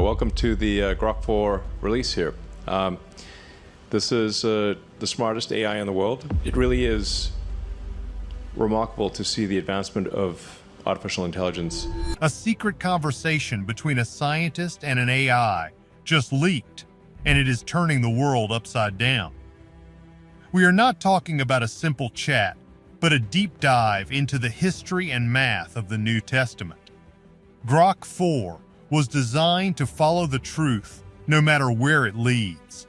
Welcome to the Grok 4 release here. This is the smartest AI in the world. It really is remarkable to see the advancement of artificial intelligence. A secret conversation between a scientist and an AI just leaked, and it is turning the world upside down. We are not talking about a simple chat, but a deep dive into the history and math of the New Testament. Grok 4 was designed to follow the truth no matter where it leads.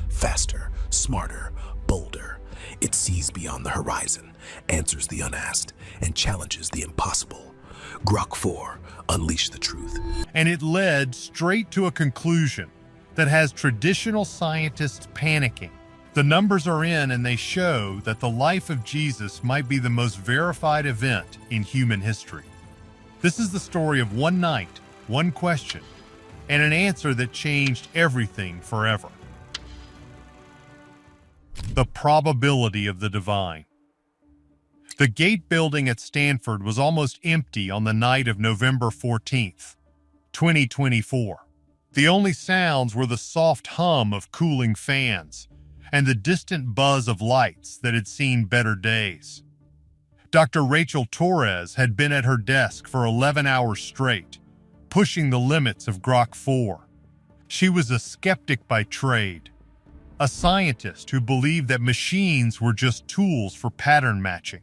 Faster, smarter, bolder. It sees beyond the horizon, answers the unasked, and challenges the impossible. Grok 4, unleash the truth. And it led straight to a conclusion that has traditional scientists panicking. The numbers are in, and they show that the life of Jesus might be the most verified event in human history. This is the story of one night, one question, and an answer that changed everything forever. The probability of the divine. The Gate building at Stanford was almost empty on the night of November 14th, 2024. The only sounds were the soft hum of cooling fans and the distant buzz of lights that had seen better days. Dr. Rachel Torres had been at her desk for 11 hours straight, pushing the limits of Grok 4. She was a skeptic by trade, a scientist who believed that machines were just tools for pattern matching.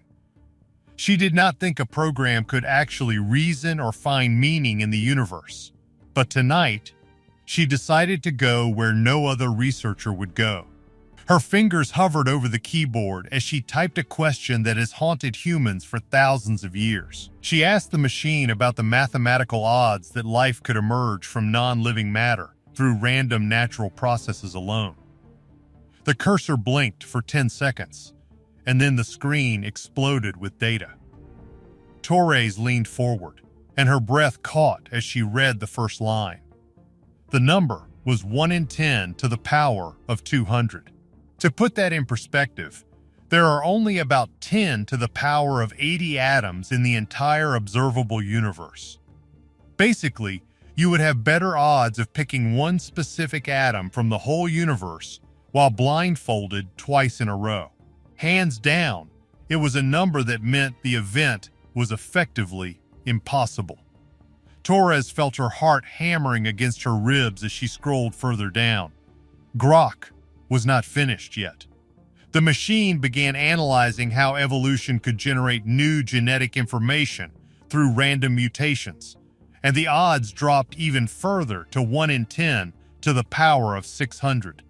She did not think a program could actually reason or find meaning in the universe. But tonight, she decided to go where no other researcher would go. Her fingers hovered over the keyboard as she typed a question that has haunted humans for thousands of years. She asked the machine about the mathematical odds that life could emerge from non-living matter through random natural processes alone. The cursor blinked for 10 seconds, and then the screen exploded with data. Torres leaned forward, and her breath caught as she read the first line. The number was 1 in 10 to the power of 200. To put that in perspective, there are only about 10 to the power of 80 atoms in the entire observable universe. Basically, you would have better odds of picking one specific atom from the whole universe while blindfolded twice in a row. Hands down, it was a number that meant the event was effectively impossible. Torres felt her heart hammering against her ribs as she scrolled further down. Grok was not finished yet. The machine began analyzing how evolution could generate new genetic information through random mutations, and the odds dropped even further to 1 in 10 to the power of 600.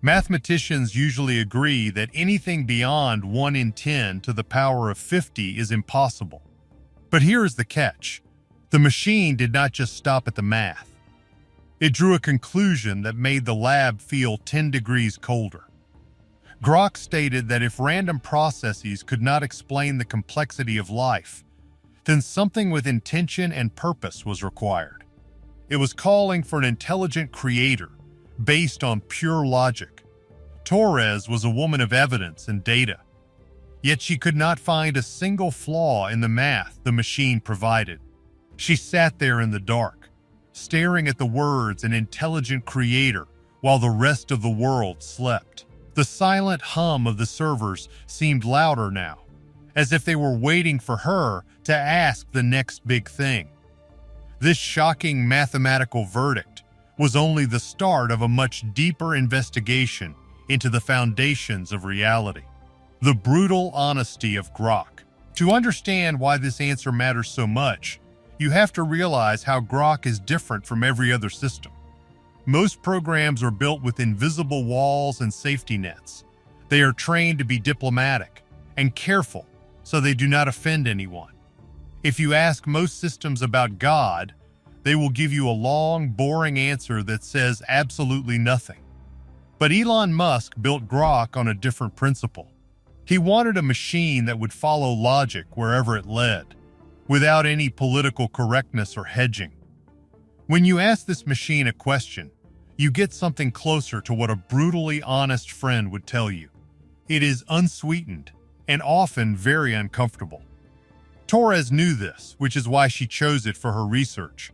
Mathematicians usually agree that anything beyond 1 in 10 to the power of 50 is impossible. But here is the catch. The machine did not just stop at the math. It drew a conclusion that made the lab feel 10 degrees colder. Grok stated that if random processes could not explain the complexity of life, then something with intention and purpose was required. It was calling for an intelligent creator based on pure logic. Torres was a woman of evidence and data, yet she could not find a single flaw in the math the machine provided. She sat there in the dark, staring at the words "an intelligent creator" while the rest of the world slept. The silent hum of the servers seemed louder now, as if they were waiting for her to ask the next big thing. This shocking mathematical verdict was only the start of a much deeper investigation into the foundations of reality. The brutal honesty of Grok. To understand why this answer matters so much, you have to realize how Grok is different from every other system. Most programs are built with invisible walls and safety nets. They are trained to be diplomatic and careful so they do not offend anyone. If you ask most systems about God, they will give you a long, boring answer that says absolutely nothing. But Elon Musk built Grok on a different principle. He wanted a machine that would follow logic wherever it led, without any political correctness or hedging. When you ask this machine a question, you get something closer to what a brutally honest friend would tell you. It is unsweetened and often very uncomfortable. Torres knew this, which is why she chose it for her research.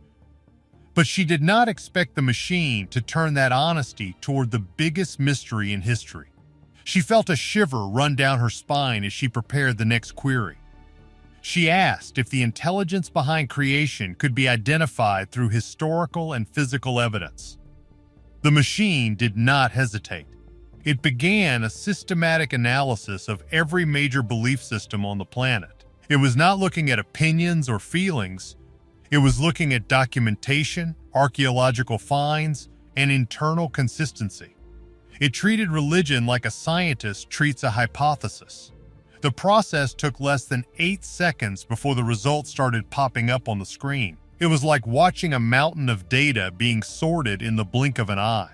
But she did not expect the machine to turn that honesty toward the biggest mystery in history. She felt a shiver run down her spine as she prepared the next query. She asked if the intelligence behind creation could be identified through historical and physical evidence. The machine did not hesitate. It began a systematic analysis of every major belief system on the planet. It was not looking at opinions or feelings. It was looking at documentation, archaeological finds, and internal consistency. It treated religion like a scientist treats a hypothesis. The process took less than 8 seconds before the results started popping up on the screen. It was like watching a mountain of data being sorted in the blink of an eye.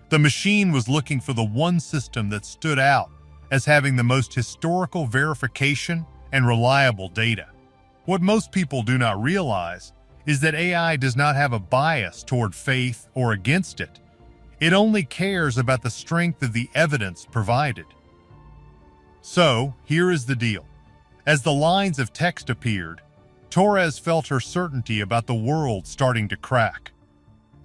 The machine was looking for the one system that stood out as having the most historical verification and reliable data. What most people do not realize is that AI does not have a bias toward faith or against it. It only cares about the strength of the evidence provided. So, here is the deal. As the lines of text appeared, Torres felt her certainty about the world starting to crack.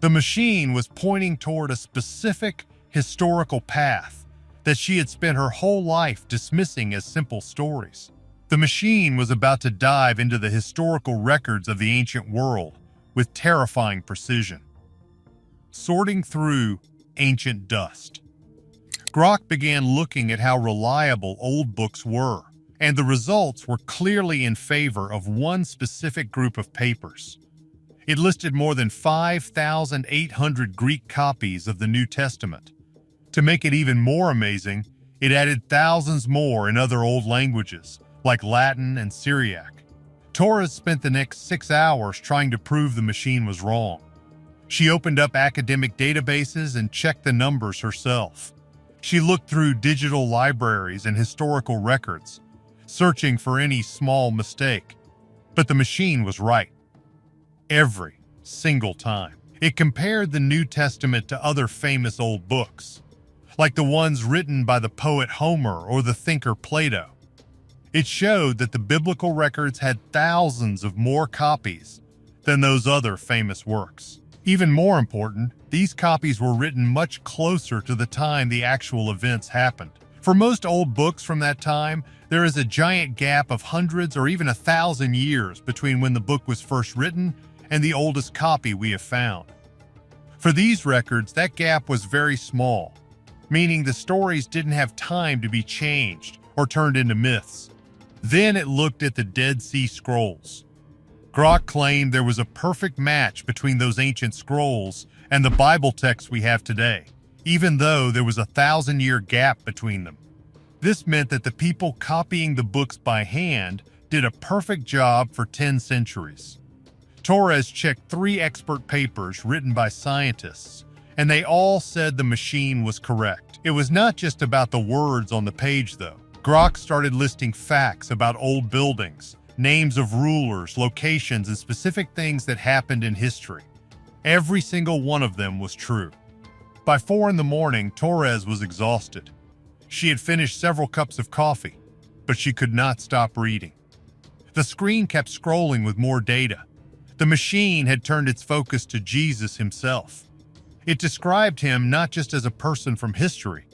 The machine was pointing toward a specific historical path that she had spent her whole life dismissing as simple stories. The machine was about to dive into the historical records of the ancient world with terrifying precision. Sorting through ancient dust. Grok began looking at how reliable old books were, and the results were clearly in favor of one specific group of papers. It listed more than 5,800 Greek copies of the New Testament. To make it even more amazing, it added thousands more in other old languages, like Latin and Syriac. Torres spent the next 6 hours trying to prove the machine was wrong. She opened up academic databases and checked the numbers herself. She looked through digital libraries and historical records, searching for any small mistake. But the machine was right. Every single time. It compared the New Testament to other famous old books, like the ones written by the poet Homer or the thinker Plato. It showed that the biblical records had thousands of more copies than those other famous works. Even more important, these copies were written much closer to the time the actual events happened. For most old books from that time, there is a giant gap of hundreds or even 1,000 years between when the book was first written and the oldest copy we have found. For these records, that gap was very small, meaning the stories didn't have time to be changed or turned into myths. Then it looked at the Dead Sea Scrolls. Grok claimed there was a perfect match between those ancient scrolls and the Bible texts we have today, even though there was a 1,000-year gap between them. This meant that the people copying the books by hand did a perfect job for 10 centuries. Torres checked 3 expert papers written by scientists, and they all said the machine was correct. It was not just about the words on the page, though. Grok started listing facts about old buildings, names of rulers, locations, and specific things that happened in history. Every single one of them was true. By 4 in the morning, Torres was exhausted. She had finished several cups of coffee, but she could not stop reading. The screen kept scrolling with more data. The machine had turned its focus to Jesus himself. It described him not just as a person from history,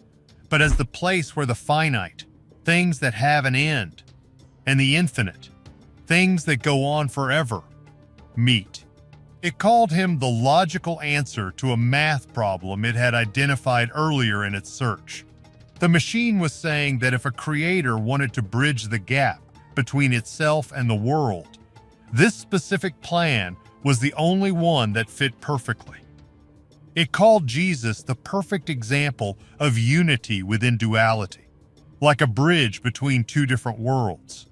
but as the place where the finite, things that have an end, and the infinite, things that go on forever, meet. It called him the logical answer to a math problem it had identified earlier in its search. The machine was saying that if a creator wanted to bridge the gap between itself and the world, this specific plan was the only one that fit perfectly. It called Jesus the perfect example of unity within duality, like a bridge between 2 different worlds.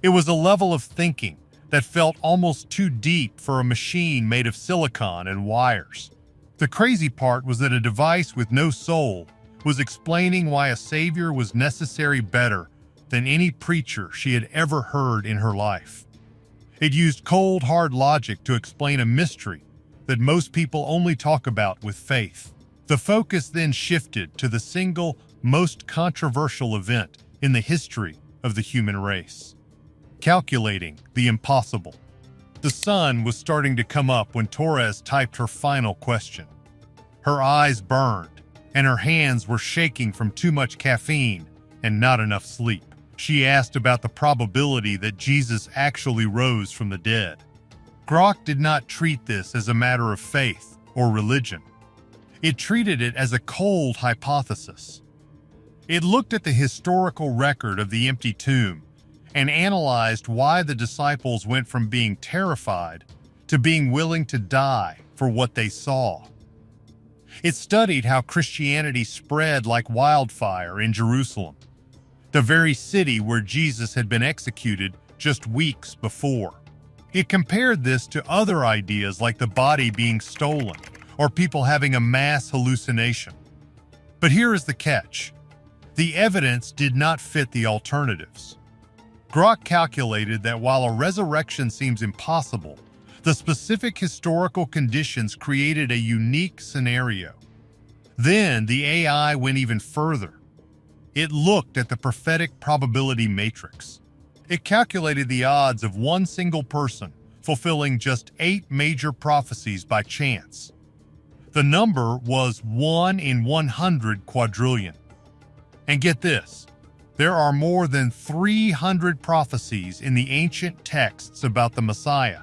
It was a level of thinking that felt almost too deep for a machine made of silicon and wires. The crazy part was that a device with no soul was explaining why a savior was necessary better than any preacher she had ever heard in her life. It used cold, hard logic to explain a mystery that most people only talk about with faith. The focus then shifted to the single, most controversial event in the history of the human race: calculating the impossible. The sun was starting to come up when Torres typed her final question. Her eyes burned, and her hands were shaking from too much caffeine and not enough sleep. She asked about the probability that Jesus actually rose from the dead. Grok did not treat this as a matter of faith or religion. It treated it as a cold hypothesis. It looked at the historical record of the empty tomb and analyzed why the disciples went from being terrified to being willing to die for what they saw. It studied how Christianity spread like wildfire in Jerusalem, the very city where Jesus had been executed just weeks before. It compared this to other ideas like the body being stolen or people having a mass hallucination. But here is the catch. The evidence did not fit the alternatives. Grok calculated that while a resurrection seems impossible, the specific historical conditions created a unique scenario. Then the AI went even further. It looked at the prophetic probability matrix. It calculated the odds of one single person fulfilling just 8 major prophecies by chance. The number was 1 in 100 quadrillion. And get this, there are more than 300 prophecies in the ancient texts about the Messiah.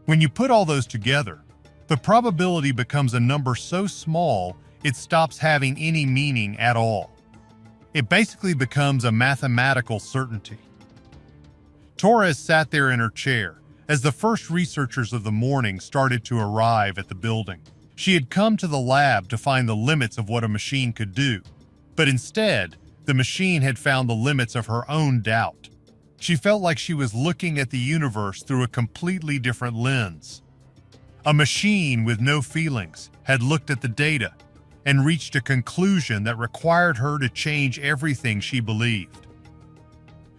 When you put all those together, the probability becomes a number so small it stops having any meaning at all. It basically becomes a mathematical certainty. Torres sat there in her chair as the first researchers of the morning started to arrive at the building. She had come to the lab to find the limits of what a machine could do, but instead, the machine had found the limits of her own doubt. She felt like she was looking at the universe through a completely different lens. A machine with no feelings had looked at the data and reached a conclusion that required her to change everything she believed.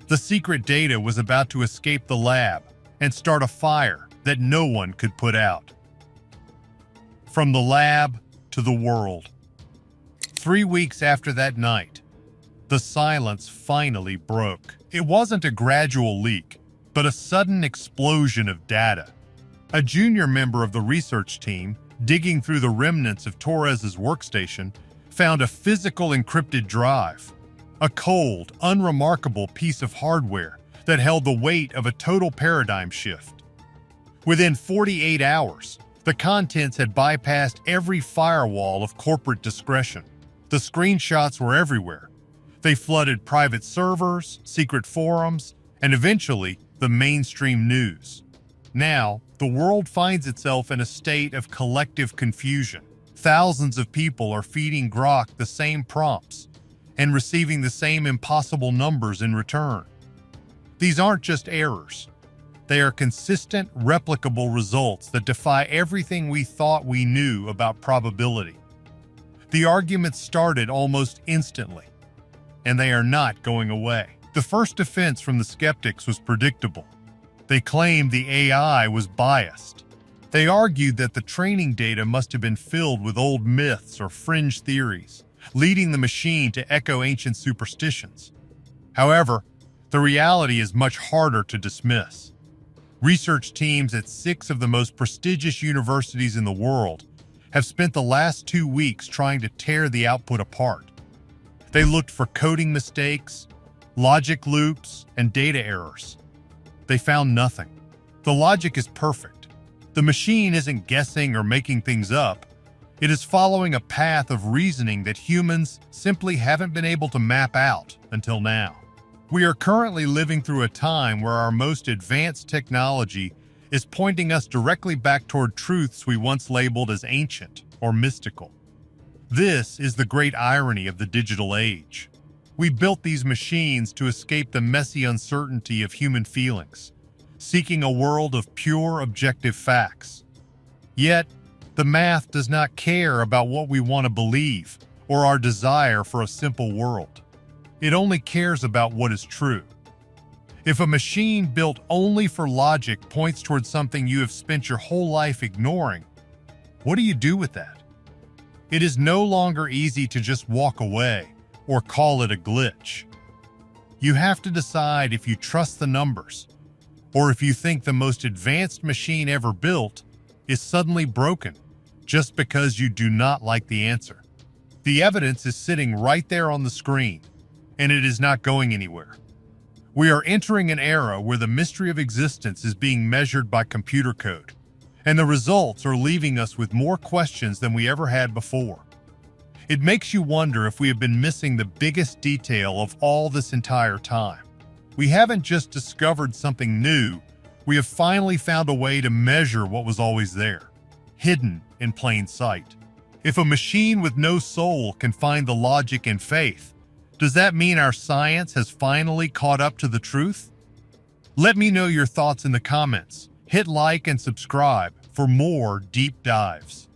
The secret data was about to escape the lab and start a fire that no one could put out. From the lab to the world. 3 weeks after that night, the silence finally broke. It wasn't a gradual leak, but a sudden explosion of data. A junior member of the research team, digging through the remnants of Torres's workstation, found a physical encrypted drive, a cold, unremarkable piece of hardware that held the weight of a total paradigm shift. Within 48 hours, the contents had bypassed every firewall of corporate discretion. The screenshots were everywhere. They flooded private servers, secret forums, and eventually the mainstream news. Now, the world finds itself in a state of collective confusion. Thousands of people are feeding Grok the same prompts and receiving the same impossible numbers in return. These aren't just errors. They are consistent, replicable results that defy everything we thought we knew about probability. The arguments started almost instantly, and they are not going away. The first defense from the skeptics was predictable. They claimed the AI was biased. They argued that the training data must have been filled with old myths or fringe theories, leading the machine to echo ancient superstitions. However, the reality is much harder to dismiss. Research teams at 6 of the most prestigious universities in the world have spent the last 2 weeks trying to tear the output apart. They looked for coding mistakes, logic loops, and data errors. They found nothing. The logic is perfect. The machine isn't guessing or making things up. It is following a path of reasoning that humans simply haven't been able to map out until now. We are currently living through a time where our most advanced technology is pointing us directly back toward truths we once labeled as ancient or mystical. This is the great irony of the digital age. We built these machines to escape the messy uncertainty of human feelings, seeking a world of pure, objective facts. Yet, the math does not care about what we want to believe or our desire for a simple world. It only cares about what is true. If a machine built only for logic points towards something you have spent your whole life ignoring, what do you do with that? It is no longer easy to just walk away or call it a glitch. You have to decide if you trust the numbers or if you think the most advanced machine ever built is suddenly broken just because you do not like the answer. The evidence is sitting right there on the screen, and it is not going anywhere. We are entering an era where the mystery of existence is being measured by computer code, and the results are leaving us with more questions than we ever had before. It makes you wonder if we have been missing the biggest detail of all this entire time. We haven't just discovered something new, we have finally found a way to measure what was always there, hidden in plain sight. If a machine with no soul can find the logic and faith, does that mean our science has finally caught up to the truth? Let me know your thoughts in the comments. Hit like and subscribe for more deep dives.